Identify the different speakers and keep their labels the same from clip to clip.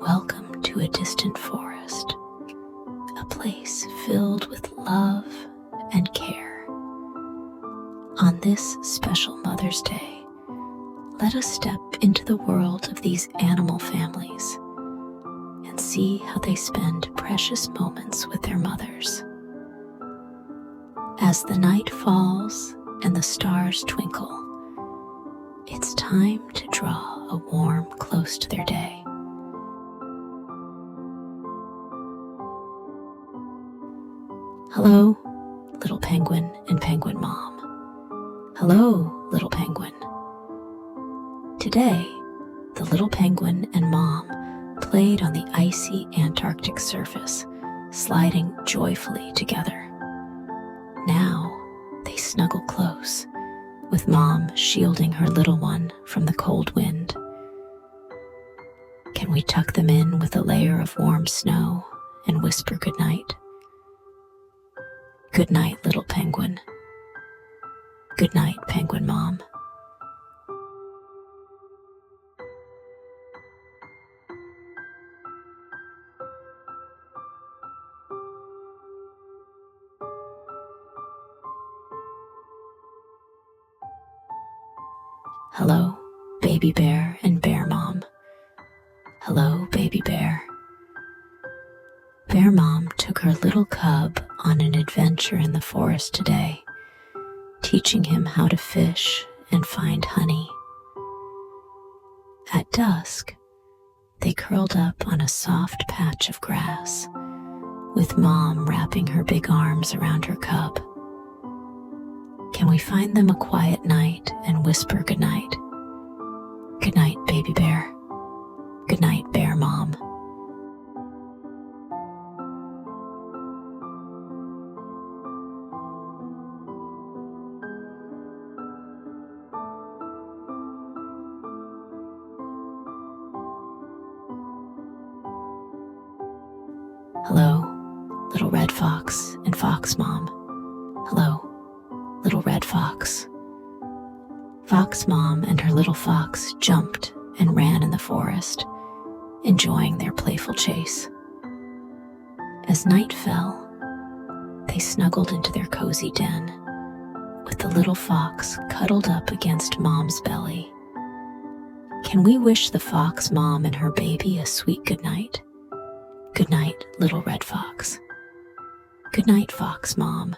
Speaker 1: Welcome to a distant forest, a place filled with love and care. On this special Mother's Day, let us step into the world of these animal families and see how they spend precious moments with their mothers. As the night falls and the stars twinkle, it's time to draw a warm close to their day. Hello, little penguin and penguin mom. Hello, little penguin. Today, the little penguin and mom played on the icy Antarctic surface, sliding joyfully together. Now, they snuggle close, with mom shielding her little one from the cold wind. Can we tuck them in with a layer of warm snow and whisper goodnight? Good night, little penguin. Good night, penguin mom. Hello, baby bear and bear mom. Hello, baby bear. Bear mom took her little cub on an adventure in the forest today, teaching him how to fish and find honey. At dusk, they curled up on a soft patch of grass, with mom wrapping her big arms around her cub. Can we find them a quiet night and whisper goodnight? Good night, baby bear. Good night, bear mom. Hello, little red fox and fox mom. Hello, little red fox. Fox mom and her little fox jumped and ran in the forest, enjoying their playful chase. As night fell, they snuggled into their cozy den, with the little fox cuddled up against mom's belly. Can we wish the fox mom and her baby a sweet goodnight? Good night, little red fox. Good night, fox mom.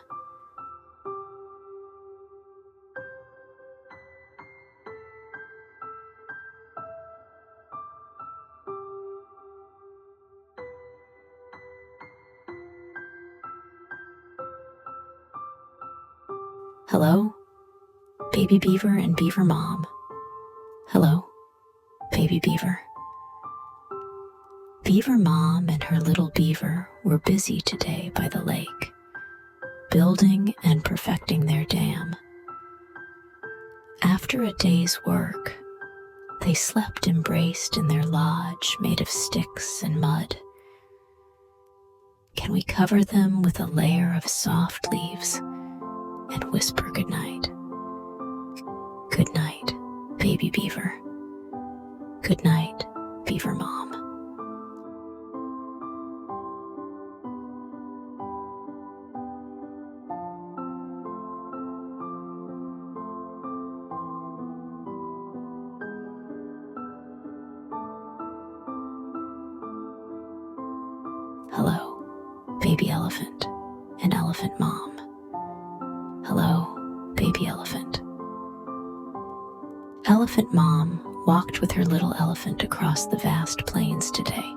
Speaker 1: Hello, baby beaver and beaver mom. Hello, baby beaver. Beaver mom and her little beaver were busy today by the lake, building and perfecting their dam. After a day's work, they slept embraced in their lodge made of sticks and mud. Can we cover them with a layer of soft leaves and whisper goodnight? Good night, baby beaver. Good night, beaver mom. Hello, baby elephant and elephant mom. Hello, baby elephant. Elephant mom walked with her little elephant across the vast plains today,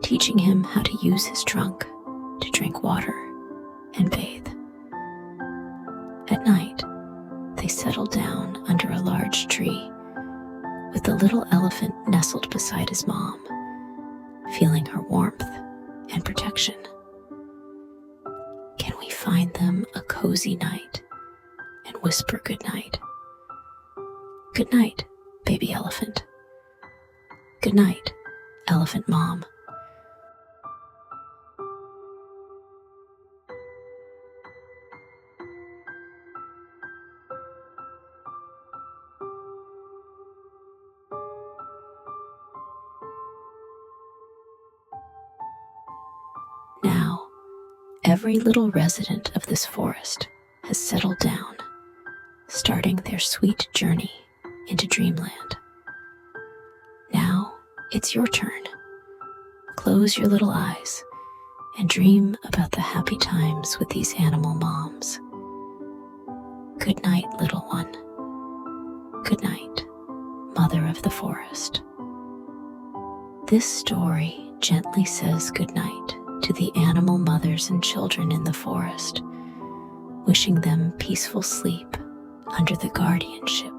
Speaker 1: teaching him how to use his trunk to drink water and bathe. At night, they settled down under a large tree, with the little elephant nestled beside his mom, feeling her warmth and protection. Can we find them a cozy night and whisper goodnight? Good night, baby elephant. Good night, elephant mom. every little resident of this forest has settled down, starting their sweet journey into dreamland. Now it's your turn. Close your little eyes and dream about the happy times with these animal moms. Good night, little one. Good night, Mother of the Forest. This story gently says goodnight to the animal mothers and children in the forest, wishing them peaceful sleep under the guardianship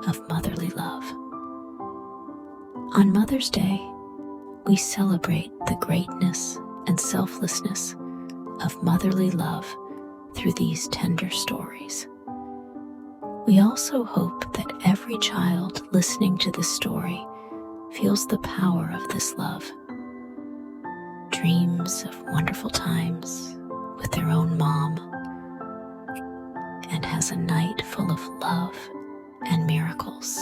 Speaker 1: of motherly love. On Mother's Day, we celebrate the greatness and selflessness of motherly love through these tender stories. We also hope that every child listening to this story feels the power of this love, dreams of wonderful times with their own mom, and has a night full of love and miracles.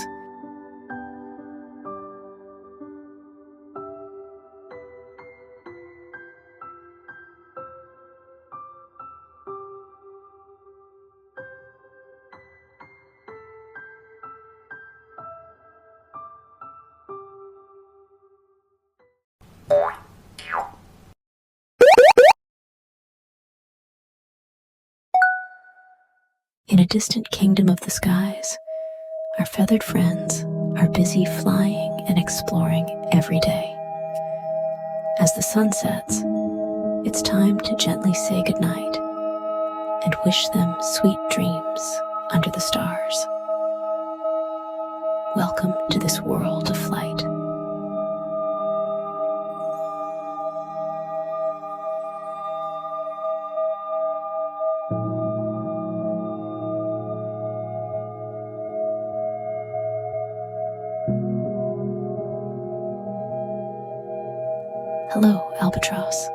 Speaker 1: In a distant kingdom of the skies, our feathered friends are busy flying and exploring every day. As the sun sets, it's time to gently say goodnight and wish them sweet dreams under the stars. Welcome to this world of flight. Hello, albatross.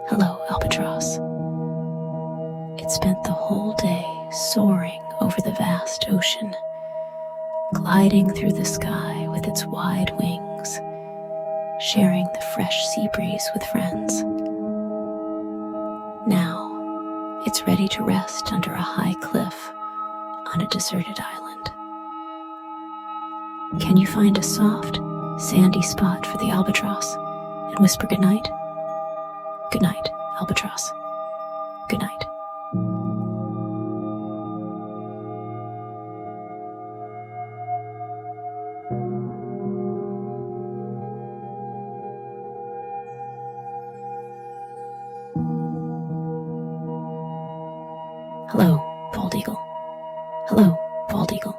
Speaker 1: Hello, albatross. It spent the whole day soaring over the vast ocean, gliding through the sky with its wide wings, sharing the fresh sea breeze with friends. Now, it's ready to rest under a high cliff on a deserted island. Can you find a soft, sandy spot for the albatross and whisper goodnight? Good night, albatross. Good night. Hello, bald eagle. Hello, bald eagle.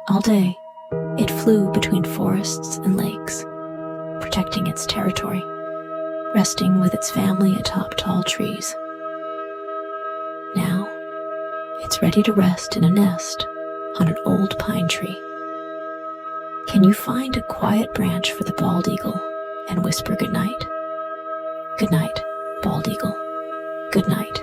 Speaker 1: All day, it flew between forests and lakes, protecting its territory, resting with its family atop tall trees. Now, it's ready to rest in a nest on an old pine tree. Can you find a quiet branch for the bald eagle and whisper goodnight? Good night, bald eagle. Good night.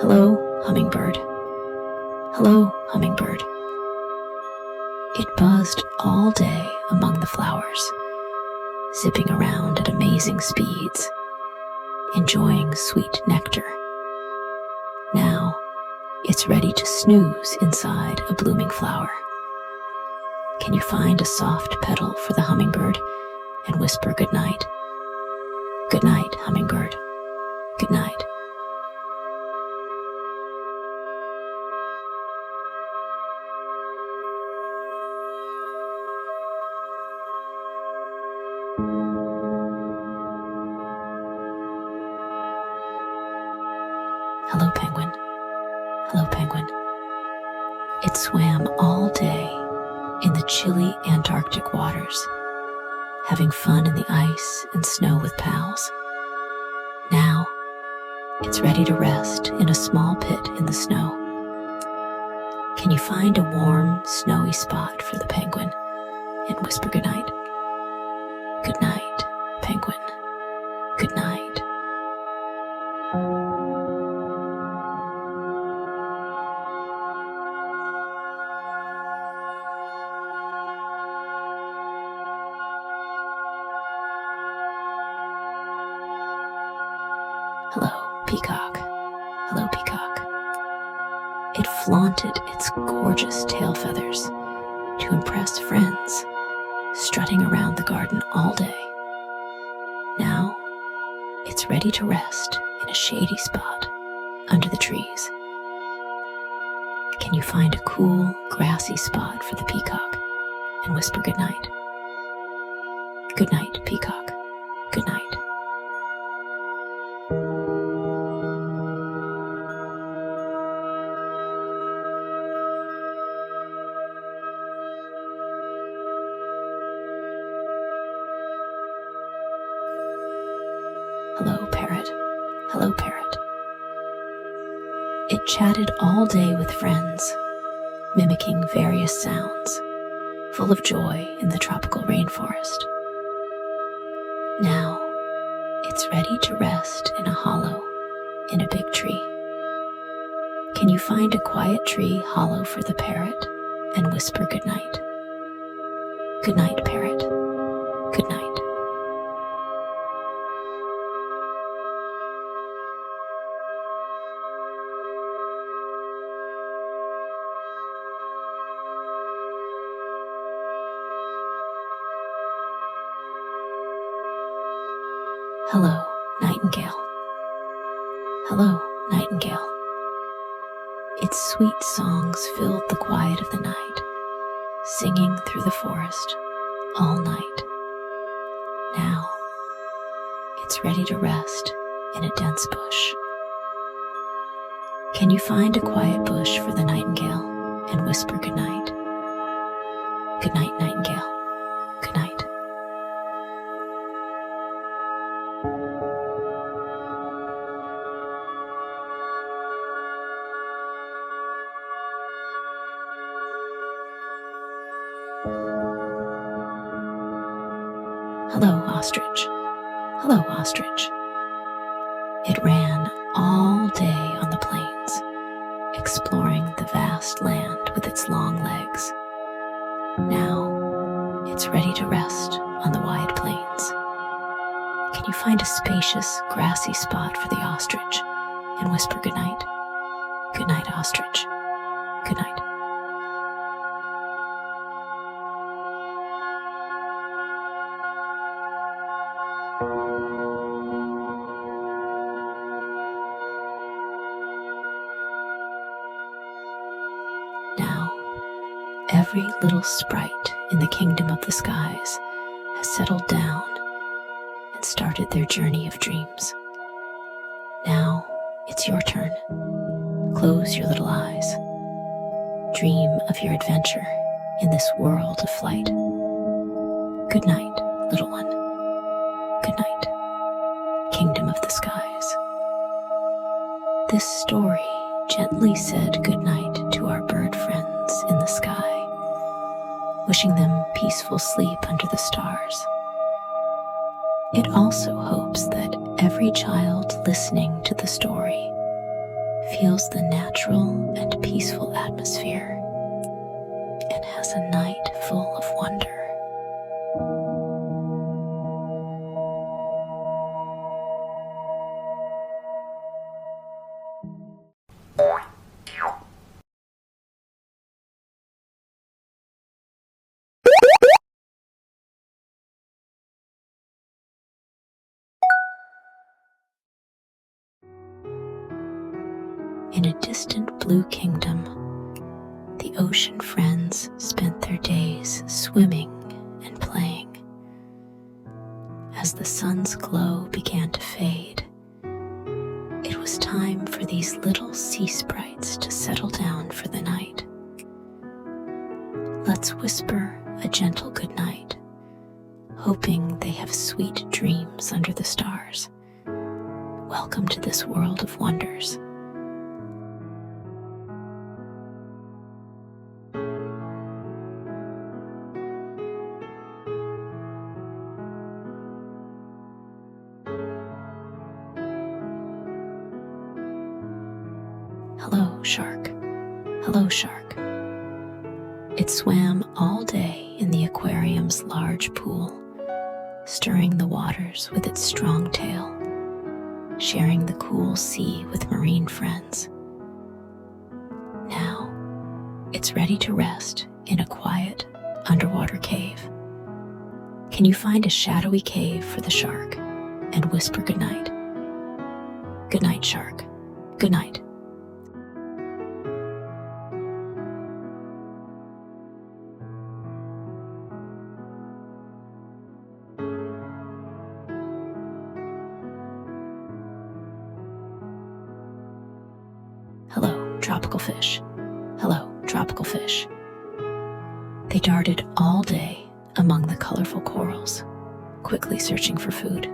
Speaker 1: Hello, hummingbird. Hello, hummingbird. It buzzed all day among the flowers, zipping around at amazing speeds, enjoying sweet nectar. Now, it's ready to snooze inside a blooming flower. Can you find a soft petal for the hummingbird and whisper goodnight? Good night, hummingbird. Good night. Hello, penguin. Hello, penguin. It swam all day in the chilly Antarctic waters, having fun in the ice and snow with pals. Now, it's ready to rest in a small pit in the snow. Can you find a warm, snowy spot for the penguin and whisper goodnight? Good night, penguin. Good night. Hello, peacock. Hello, peacock. It flaunted its gorgeous tail feathers to impress friends, strutting around the garden all day. Now, it's ready to rest in a shady spot under the trees. Can you find a cool, grassy spot for the peacock and whisper goodnight? Good night, peacock. Good night. Hello, parrot. Hello, parrot. It chatted all day with friends, mimicking various sounds, full of joy in the tropical rainforest. Now, it's ready to rest in a hollow in a big tree. Can you find a quiet tree hollow for the parrot and whisper goodnight? Good night, parrot. Good night. Hello, nightingale. Hello, nightingale. Its sweet songs filled the quiet of the night, singing through the forest all night. Now, it's ready to rest in a dense bush. Can you find a quiet bush for the nightingale and whisper goodnight? Good night, nightingale. Good night. Hello, ostrich. Hello, ostrich. It ran all day on the plains, exploring the vast land with its long legs. Now, it's ready to rest on the wide plains. Can you find a spacious, grassy spot for the ostrich and whisper goodnight? Good night, ostrich. Good night. Now, every little sprite in the kingdom of the skies has settled down and started their journey of dreams. Now, it's your turn. Close your little eyes. Dream of your adventure in this world of flight. Good night, little one. Good night, kingdom of the skies. This story gently said good night to our bird friends in the sky, wishing them peaceful sleep under the stars. It also hopes that every child listening to the story feels the natural and peaceful atmosphere and has a night full of wonder. In a distant blue kingdom, the ocean friends spent their days swimming and playing. As the sun's glow began to fade, it was time for these little sea sprites to settle down for the night. Let's whisper a gentle goodnight, hoping they have sweet dreams under the stars. Welcome to this world of wonders. Hello, shark. Hello, shark. It swam all day in the aquarium's large pool, stirring the waters with its strong tail, sharing the cool sea with marine friends. Now, it's ready to rest in a quiet, underwater cave. Can you find a shadowy cave for the shark and whisper goodnight? Good night, shark. Good night. Hello, tropical fish. Hello, tropical fish. They darted all day among the colorful corals, quickly searching for food.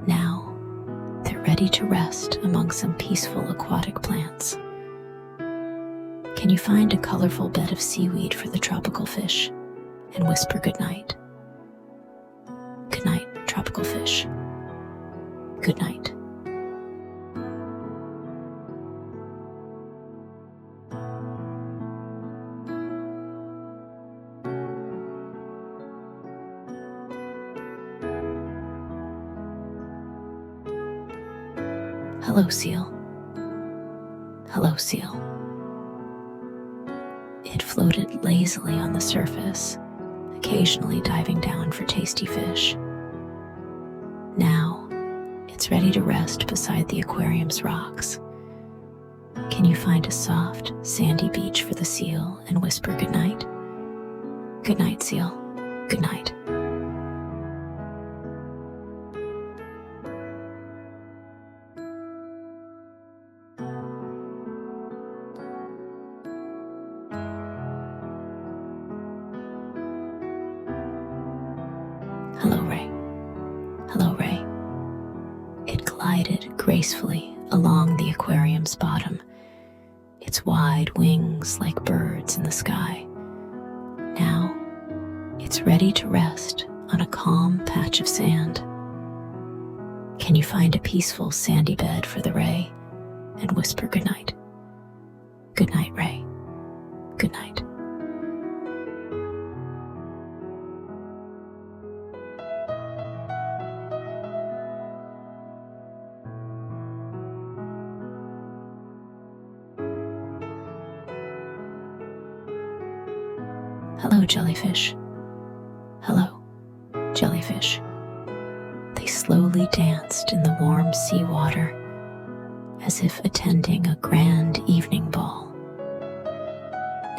Speaker 1: Now, they're ready to rest among some peaceful aquatic plants. Can you find a colorful bed of seaweed for the tropical fish and whisper goodnight? Good night, tropical fish. Good night. Hello, seal. Hello, seal. It floated lazily on the surface, occasionally diving down for tasty fish. Now, it's ready to rest beside the aquarium's rocks. Can you find a soft, sandy beach for the seal and whisper goodnight? Good night, seal. Good night. Hello, Ray. Hello, Ray. It glided gracefully along the aquarium's bottom, its wide wings like birds in the sky. Now, it's ready to rest on a calm patch of sand. Can you find a peaceful sandy bed for the Ray and whisper goodnight? Good night, Ray. Good night. Hello, jellyfish. Hello, jellyfish. They slowly danced in the warm seawater as if attending a grand evening ball.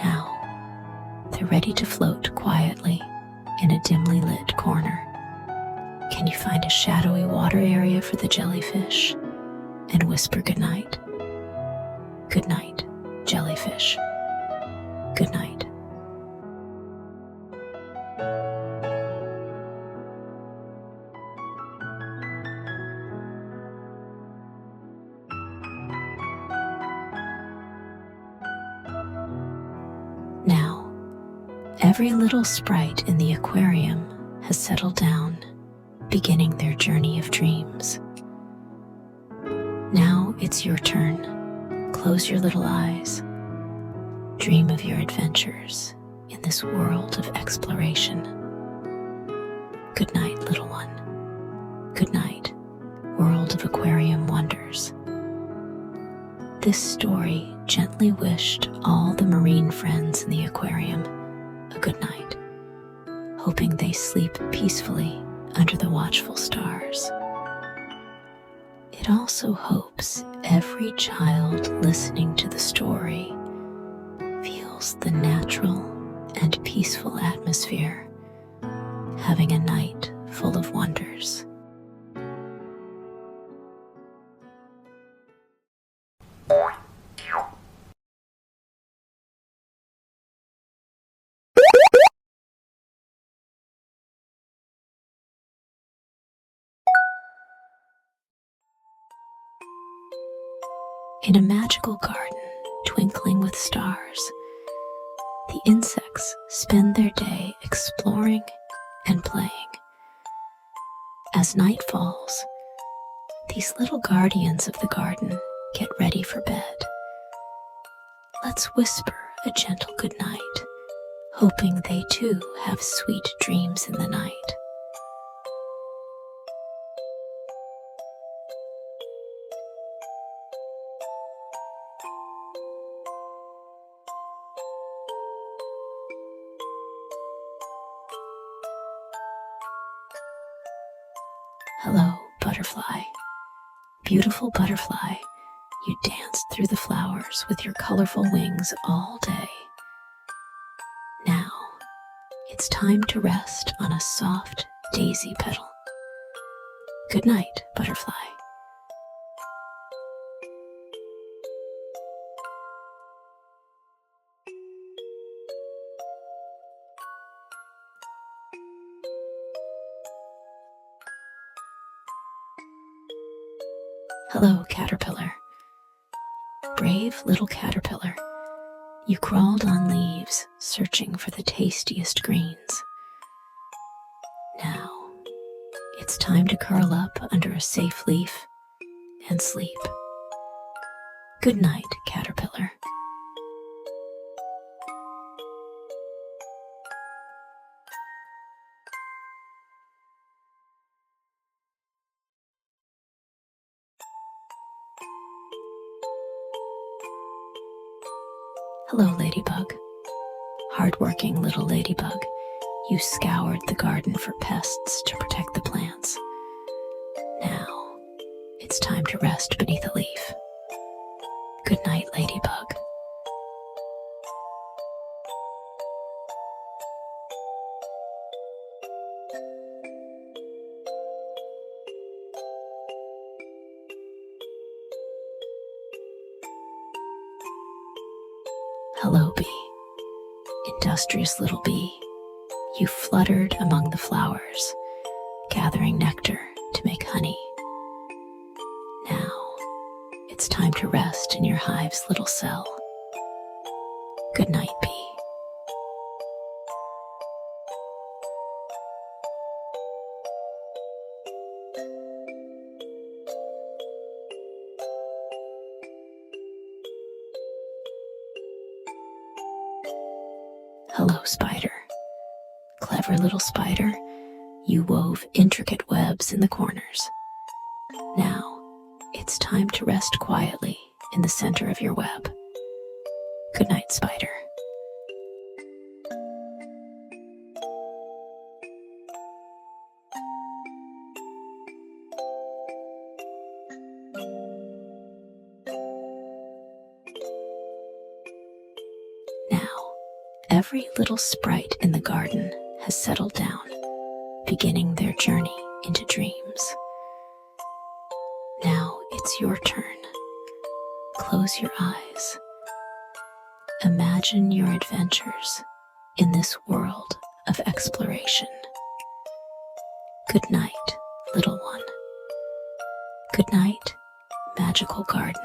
Speaker 1: Now, they're ready to float quietly in a dimly lit corner. Can you find a shadowy water area for the jellyfish and whisper goodnight? Good night, jellyfish. Good night. Now, every little sprite in the aquarium has settled down, beginning their journey of dreams. Now it's your turn. Close your little eyes. Dream of your adventures in this world of exploration. Good night, little one. Good night, world of aquarium wonders. This story gently wished all the marine friends in the aquarium a good night, hoping they sleep peacefully under the watchful stars. It also hopes every child listening to the story feels the natural and peaceful atmosphere, having a night full of wonders. In a magical garden twinkling with stars, the insects spend their day exploring and playing. As night falls, these little guardians of the garden get ready for bed. Let's whisper a gentle goodnight, hoping they too have sweet dreams in the night. Hello, butterfly. Beautiful butterfly, you danced through the flowers with your colorful wings all day. Now, it's time to rest on a soft daisy petal. Good night, butterfly. Hello, caterpillar. Brave little caterpillar, you crawled on leaves, searching for the tastiest greens. Now, it's time to curl up under a safe leaf and sleep. Good night, caterpillar. Hello, ladybug. Hardworking little ladybug, you scoured the garden for pests to protect the plants. Now, it's time to rest beneath a leaf. Good night, ladybug. Hello, bee. Industrious little bee, you fluttered among the flowers, gathering nectar to make honey. Now, it's time to rest in your hive's little cell. Good night, bee. Hello, spider. Clever little spider, you wove intricate webs in the corners. Now, it's time to rest quietly in the center of your web. Good night, spider. Now, every little sprite in the garden has settled down, beginning their journey into dreams. Now it's your turn. Close your eyes. Imagine your adventures in this world of exploration. Good night, little one. Good night, magical garden.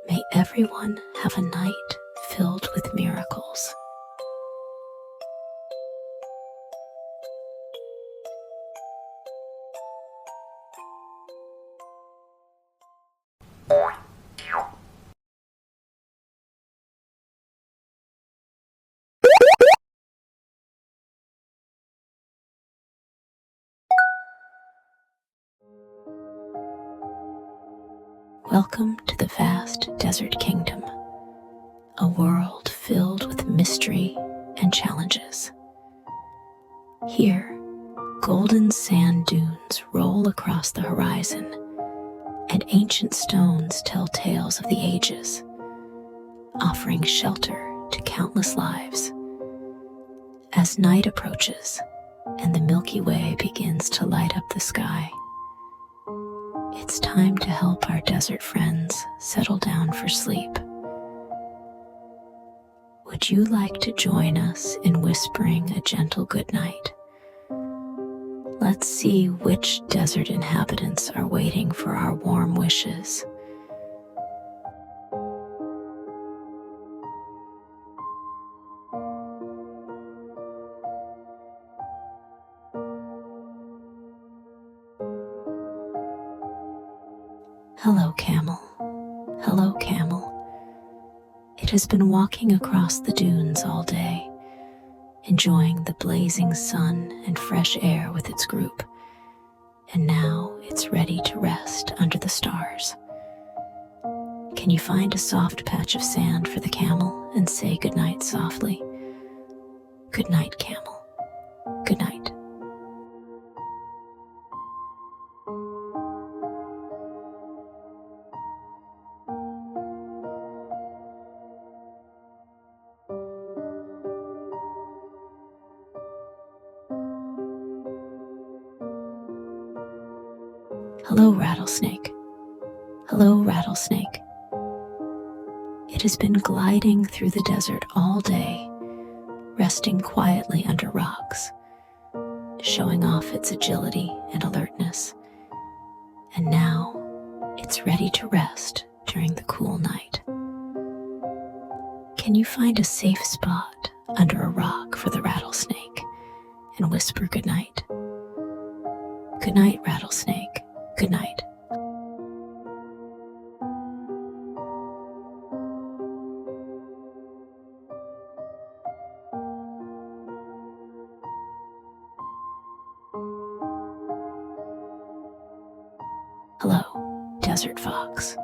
Speaker 1: May everyone have a night filled with miracles. Welcome to the vast desert kingdom, a world filled with mystery and challenges. Here, golden sand dunes roll across the horizon, and ancient stones tell tales of the ages, offering shelter to countless lives. As night approaches and the Milky Way begins to light up the sky, it's time to help our desert friends settle down for sleep. Would you like to join us in whispering a gentle goodnight? Let's see which desert inhabitants are waiting for our warm wishes. Hello, camel. Hello, camel. It has been walking across the dunes all day, enjoying the blazing sun and fresh air with its group, and now it's ready to rest under the stars. Can you find a soft patch of sand for the camel and say goodnight softly? Good night, camel. Good night. Hello, rattlesnake. Hello, rattlesnake. It has been gliding through the desert all day, resting quietly under rocks, showing off its agility and alertness. And now it's ready to rest during the cool night. Can you find a safe spot under a rock for the rattlesnake and whisper goodnight? Good night, rattlesnake. Good night. Hello, desert fox.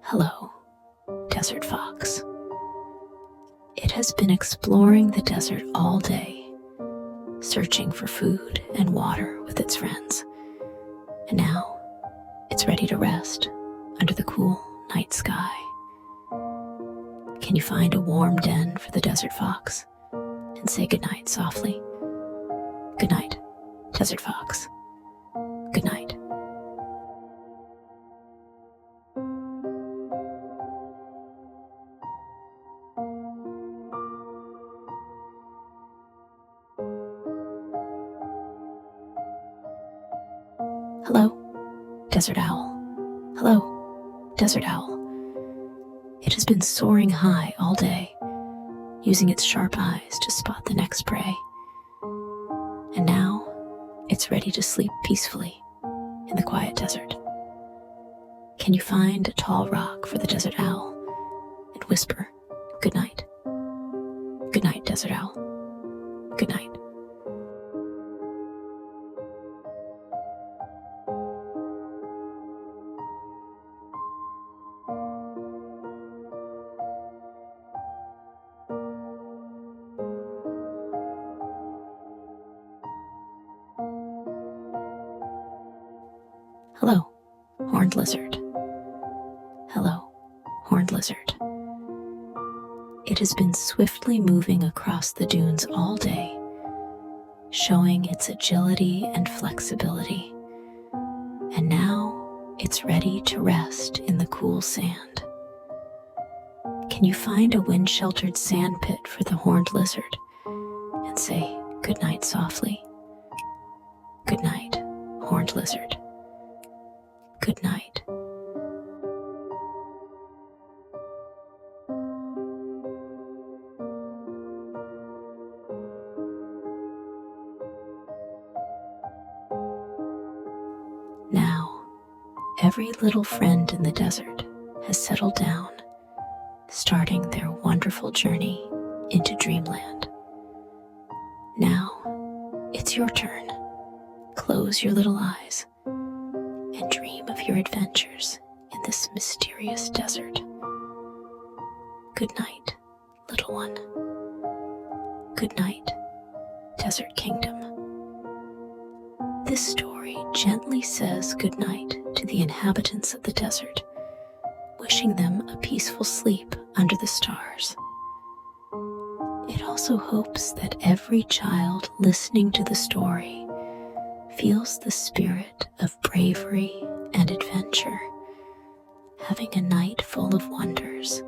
Speaker 1: Hello, desert fox. It has been exploring the desert all day, searching for food and water with its friends. And now it's ready to rest under the cool night sky. Can you find a warm den for the desert fox and say goodnight softly? Good night, desert fox. Good night. Hello, desert owl. Hello, desert owl. It has been soaring high all day, using its sharp eyes to spot the next prey. And now it's ready to sleep peacefully in the quiet desert. Can you find a tall rock for the desert owl and whisper, good night? Good night, desert owl. Good night. Hello, horned lizard. Hello, horned lizard. It has been swiftly moving across the dunes all day, showing its agility and flexibility. And now it's ready to rest in the cool sand. Can you find a wind-sheltered sand pit for the horned lizard and say good night softly? Good night, horned lizard. Good night. Now, every little friend in the desert has settled down, starting their wonderful journey into dreamland. Now, it's your turn. Close your little eyes and dream of your adventures in this mysterious desert. Good night, little one. Good night, Desert Kingdom. This story gently says good night to the inhabitants of the desert, wishing them a peaceful sleep under the stars. It also hopes that every child listening to the story feels the spirit of bravery and adventure, having a night full of wonders